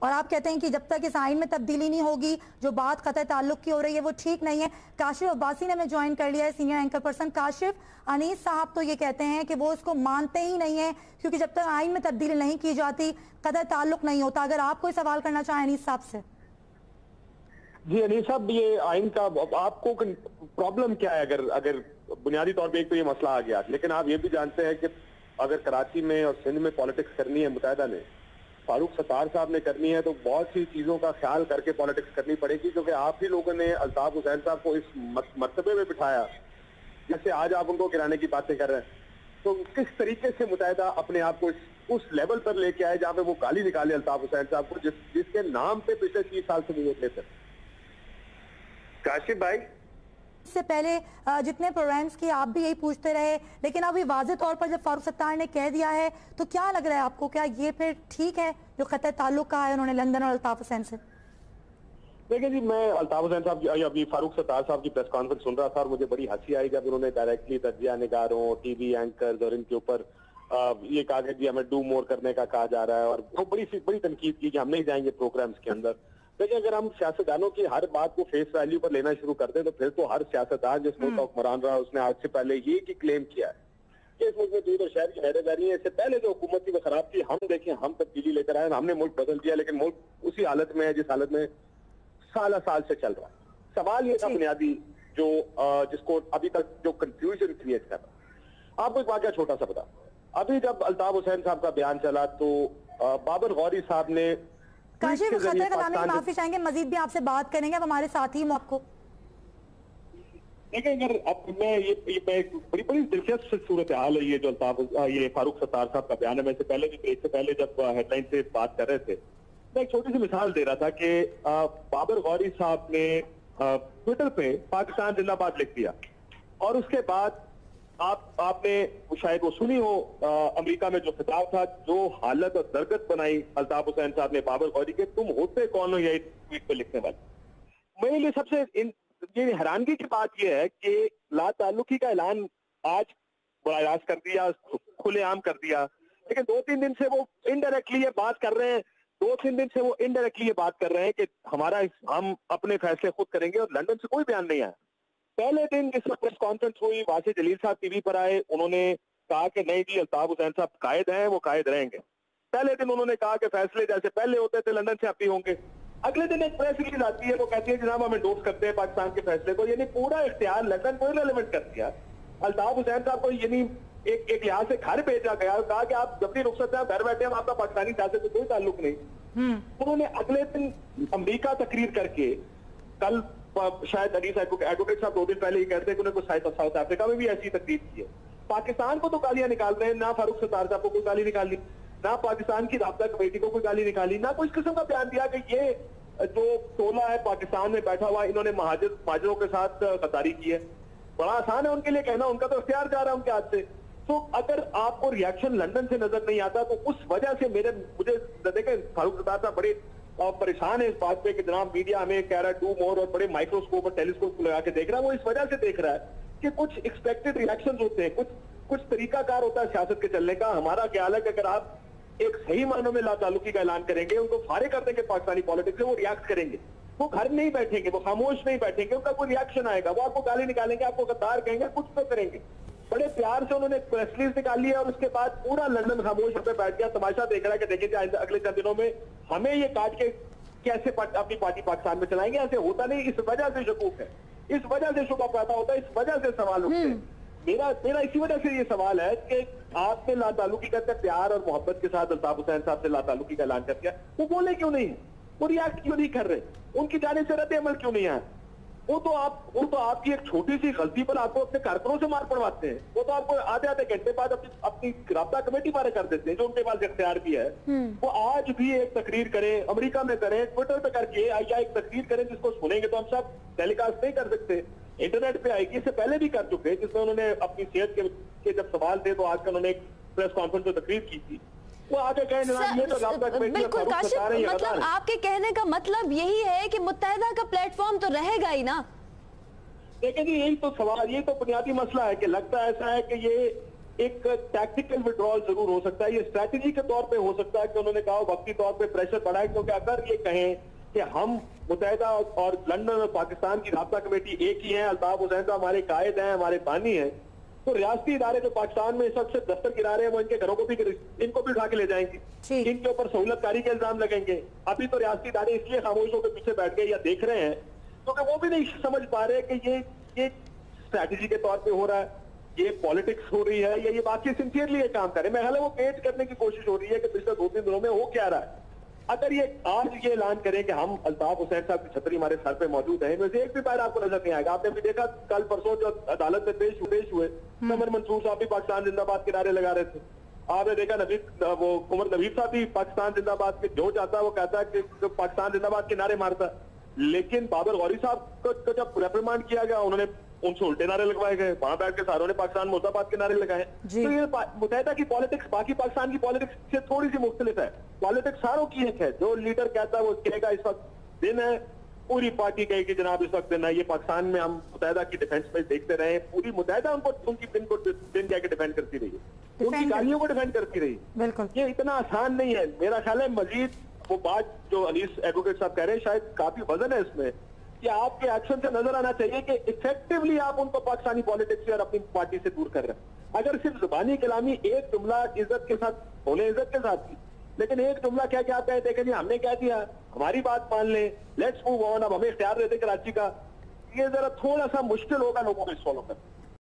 और आप कहते हैं कि जब तक इस आइन में तब्दीली नहीं होगी, जो बात क़त्अ ताल्लुक की हो रही है वो ठीक नहीं है। काशिफ अब्बासी ने हमें ज्वाइन कर लिया है, senior anchor person. Kashif, Anees साहब तो ये कहते हैं कि वो इसको मानते ही नहीं है, क्योंकि जब तक आइन में तब्दीली नहीं की जाती क़त्अ ताल्लुक नहीं होता। अगर आप कोई सवाल करना चाहें अनीस साहब से। जी अनीस साहब, ये आइन का आपको प्रॉब्लम क्या है? अगर बुनियादी तौर पे एक तो ये मसला आ गया, लेकिन आप ये भी जानते हैं कि अगर कराची में और सिंध में पॉलिटिक्स करनी है मुत्तहिदा ने, फारूक सत्तार साहब ने करनी है, तो बहुत सी चीजों का ख्याल करके पॉलिटिक्स करनी पड़ेगी, क्योंकि आप ही लोगों ने अल्ताफ हुसैन साहब को इस मर्तबे में बिठाया जैसे आज आप उनको गिराने की बातें कर रहे हैं। तो किस तरीके से मुत्तहिदा अपने आप को उस लेवल पर लेके आए जहां पे वो गाली निकाले अल्ताफ हुसैन साहब को, जिसके नाम पे पिछले 30 साल से वोट लेते। काशिफ भाई, इससे पहले जितने प्रोग्राम्स की आप भी यही पूछते रहे, लेकिन अभी वाज़ेह तौर पर जब फारूक सत्तार ने कह दिया है, तो क्या लग रहा है आपको, क्या ये फिर ठीक है जो क़त्अ ताल्लुक कहा है उन्होंने लंदन और अल्ताफ हुसैन से? देखिए जी, मैं अल्ताफ हुसैन साहब की अभी फारूक सत्तार साहब की प्रेस कॉन्फ्रेंस सुन रहा था और मुझे बड़ी हंसी आई जब उन्होंने डायरेक्टली तजिया निगारों, टीवी एंकर्स और इनके ऊपर ये कहा कि जी हमें डू मोर करने का कहा जा रहा है, और वो बड़ी तनकीद की कि हम नहीं जाएंगे प्रोग्राम्स के अंदर। देखिए, अगर हम सियासतदानों की हर बात को फेस वैल्यू पर लेना शुरू कर दें तो फिर तो हर सियासतदान जिस मुल्क का हुक्मरान रहा उसने आज से पहले ये की क्लेम किया है कि इस मुल्क में दूध और शहर की नहरें बह रही है। इससे पहले जो हुकूमत थी वो खराब थी, हम देखें हम तब्दीली लेकर आए, हमने मुल्क बदल दिया, लेकिन मुल्क उसी हालत में है जिस हालत में साल से चल रहा है। सवाल ये था बुनियादी जो जिसको अभी तक जो कंफ्यूजन क्रिएट कर रहा। आपको एक वाकया छोटा सा बता, अभी जब अल्ताफ हुसैन साहब का बयान चला तो बाबर गौरी साहब ने काशिफ, खतरे का नाम माफी चाहेंगे, मजीद भी आपसे बात करेंगे, अब हमारे साथी आपको देखिए। अगर अब मैं ये बड़ी दिलचस्प सूरत हाल है ये जो ये फारूक सत्तार साहब का बयान है। मैं से पहले भी ब्रेक से पहले जब हेडलाइन से बात कर रहे थे, मैं एक छोटी सी मिसाल दे रहा था कि बाबर गौरी साहब ने ट्विटर पे पाकिस्तान जिंदाबाद लिख दिया, और उसके बाद आपने शायद वो सुनी हो अमेरिका में जो खिताब था, जो हालत और दरगत बनाई अल्ताफ हुसैन साहब ने बाबर गौरी के, तुम होते कौन हो यही ट्वीट पे लिखने वाले। मेरे लिए सबसे ये हैरानगी की बात यह है कि ला ताल्लुकी का ऐलान आज बड़ा राज कर दिया, खुलेआम कर दिया, लेकिन 2-3 दिन से वो इनडायरेक्टली ये बात कर रहे हैं, 2-3 दिन से वो इनडायरेक्टली ये बात कर रहे हैं कि हम अपने फैसले खुद करेंगे, और लंदन से कोई बयान नहीं आया। पहले दिन जिस प्रेस कॉन्फ्रेंस हुई, वासिफ जलील साहब टीवी पर आए, उन्होंने कहा कि नहीं जी अल्ताफ हुसैन साहब कायद हैं, वो कायद रहेंगे। पहले दिन उन्होंने कहा कि फैसले जैसे पहले होते थे लंदन से अब भी होंगे। अगले दिन एक प्रेस रिलीज आती है, वो कहती है जनाब हम एंडोर्स करते हैं पाकिस्तान के फैसले को, यानी पूरा इख्तियार लंदन को इररिलेवेंट कर दिया। अल्ताफ हुसैन साहब को यानी एक लिहाज से घर भेजा गया, कहा कि आप जबरी रुखसत है, घर बैठे, हम आपका पाकिस्तानी सियासत से कोई ताल्लुक नहीं। उन्होंने अगले दिन अमेरिका तकरीर करके, कल शायद एडवोकेट साहब 2 दिन पहले ही कहते हैं कि उन्हें साउथ अफ्रीका में भी ऐसी तकरीर की है। पाकिस्तान को तो गालियां निकाल रहे हैं, ना फारूक सत्तार साहब को कोई गाली निकाली, ना पाकिस्तान की राब्ता कमेटी को कोई गाली निकाली, ना कोई इस किस्म का बयान दिया कि ये जो टोला है पाकिस्तान में बैठा हुआ, इन्होंने महाजरों के साथ गद्दारी की है। बड़ा आसान है उनके लिए कहना, उनका तो इख्तियार जा रहा है उनके हाथ से। तो अगर आपको रिएक्शन लंदन से नजर नहीं आता तो उस वजह से मुझे देखें, फारूक सत्तार साहब बड़े परेशान है इस बात पे कि जनाब मीडिया हमें कह रहा है डू मोर, और बड़े माइक्रोस्कोप और टेलीस्कोप लगा के देख रहा है। वो इस वजह से देख रहा है कि कुछ एक्सपेक्टेड रिएक्शंस होते हैं, कुछ तरीकाकार होता है सियासत के चलने का। हमारा ख्याल है कि अगर आप एक सही मानों में लाताल्लुकी का ऐलान करेंगे, उनको फारे कर देंगे पाकिस्तानी पॉलिटिक्स से, वो रिएक्ट करेंगे, वो घर नहीं बैठेंगे, वो खामोश नहीं बैठेंगे, उनका कोई रिएक्शन आएगा, वो आपको गाली निकालेंगे, आपको गद्दार कहेंगे, कुछ तो करेंगे। बड़े प्यार से उन्होंने प्रेस रिलीज निकाली है, और उसके बाद पूरा लंदन खामोश होकर बैठ गया, तमाशा देख रहा है कि देखिए अगले 4 दिनों में हमें ये काट के कैसे अपनी पार्टी पाकिस्तान में चलाएंगे। ऐसे होता नहीं, इस वजह से शकूक है, इस वजह से शुबा पैदा होता है, इस वजह से सवाल उठते हैं। मेरा इसी वजह से ये सवाल है कि आपने लाताल्लुकी करते प्यार और मोहब्बत के साथ अल्ताफ हुसैन साहब से लाताल्लुकी का ऐलान कर दिया, वो बोले क्यों नहीं है, वो रिएक्ट क्यों नहीं कर रहे, उनकी जानिब से रद्द अमल क्यों नहीं आया? वो तो आपकी एक छोटी सी गलती पर आपको अपने कारकुनों से मार पड़वाते हैं। वो तो आपको आधे घंटे बाद अपनी राब्ता कमेटी पारे कर देते हैं, जो उनके पास इख्तियार भी है। वो आज भी एक तकरीर करें, अमेरिका में करें, ट्विटर पे करके या एक तकरीर करें जिसको सुनेंगे तो हम सब टेलीकास्ट नहीं कर सकते, इंटरनेट पे आएगी। इससे पहले भी कर चुके, जिसमें उन्होंने अपनी सेहत के जब सवाल थे तो आज कल उन्होंने एक प्रेस कॉन्फ्रेंस में तकरीर की थी। वो आगे कहें ये तो बिल्कुल काशिफ, मतलब आपके कहने का मतलब यही है कि मुत्तहिदा का प्लेटफॉर्म तो रहेगा ही ना? देखिए जी, यही तो सवाल, ये तो बुनियादी मसला है कि लगता ऐसा है कि ये एक टैक्टिकल विड्रॉल जरूर हो सकता है, ये स्ट्रैटेजी के तौर पे हो सकता है कि उन्होंने कहा वक्ती तौर पे प्रेशर बढ़ाए, क्योंकि अगर ये कहें कि हम मुत्तहिदा और लंदन और पाकिस्तान की राब्ता कमेटी एक ही है, अल्ताफ हुसैन साहब हमारे कायद हैं, हमारे बानी हैं, तो रियासती इदारे जो पाकिस्तान में सबसे दफ्तर गिरा रहे हैं वो इनके घरों को भी इनको भी उठा के ले जाएंगे, इनके ऊपर सहूलतकारी के इल्जाम लगेंगे। अभी तो रियासती इदारे इसलिए खामोश होकर पीछे बैठ गए या देख रहे हैं क्योंकि वो भी नहीं समझ पा रहे कि ये स्ट्रैटेजी के तौर पे हो रहा है, ये पॉलिटिक्स हो रही है, या ये बाकी सिंसियरली ये काम करे। मैं हालांकि वो पेश करने की कोशिश हो रही है कि पिछले 2-3 दिनों में हो क्या रहा है। अगर ये आज ये ऐलान करें कि हम अल्ताफ हुसैन साहब की छतरी हमारे सर पे मौजूद है, इनमें से एक भी पैर आपको नजर नहीं आएगा। आपने भी देखा कल परसों जो अदालत में पेश हुए कमर मंसूर साहब भी पाकिस्तान जिंदाबाद के नारे लगा रहे थे। आपने देखा वो उमर नबीब साहब भी पाकिस्तान जिंदाबाद के जो चाहता है वो कहता है कि पाकिस्तान जिंदाबाद के नारे मारता है। लेकिन बाबर गौरी साहब को जब रेप्रिमांड किया गया उन्होंने उनसे उल्टे नारे लगवाए गए, वहां बैठ के सारों ने पाकिस्तान मुर्दाबाद के नारे लगाए। तो ये मुत्तहिदा की पॉलिटिक्स बाकी पाकिस्तान की पॉलिटिक्स से थोड़ी सी मुख्तलिफ है। पॉलिटिक्स सारों की एक है, जो लीडर कहता है वो कहेगा इस वक्त दिन है, पूरी पार्टी कहेगी जनाब इस वक्त दिन है। ये पाकिस्तान में हम मुत्तहिदा की डिफेंस में देखते रहे, पूरी मुत्तहिदा उनको उनकी दिन को दिन कह के डिफेंड करती रही, उनकी गालियों को डिफेंड करती रही। बिल्कुल ये इतना आसान नहीं है। मेरा ख्याल है मजीद वो बात जो अनीस एडवोकेट साहब कह रहे हैं शायद काफी वजन है इसमें, कि आपके एक्शन से नजर आना चाहिए कि इफेक्टिवली आप उनको पाकिस्तानी पॉलिटिक्स से और अपनी पार्टी से दूर कर रहे हैं। अगर सिर्फ जुबानी कलामी एक जुमला इज्जत के साथ बोले, इज्जत के साथ की, लेकिन एक जुमला क्या क्या आप कहते हैं कि हमने क्या दिया, हमारी बात मान लें, लेट्स मूव ऑन, अब हमें इख्तियार देते कराची का, ये जरा थोड़ा सा मुश्किल होगा लोगों को इस फॉलो करना।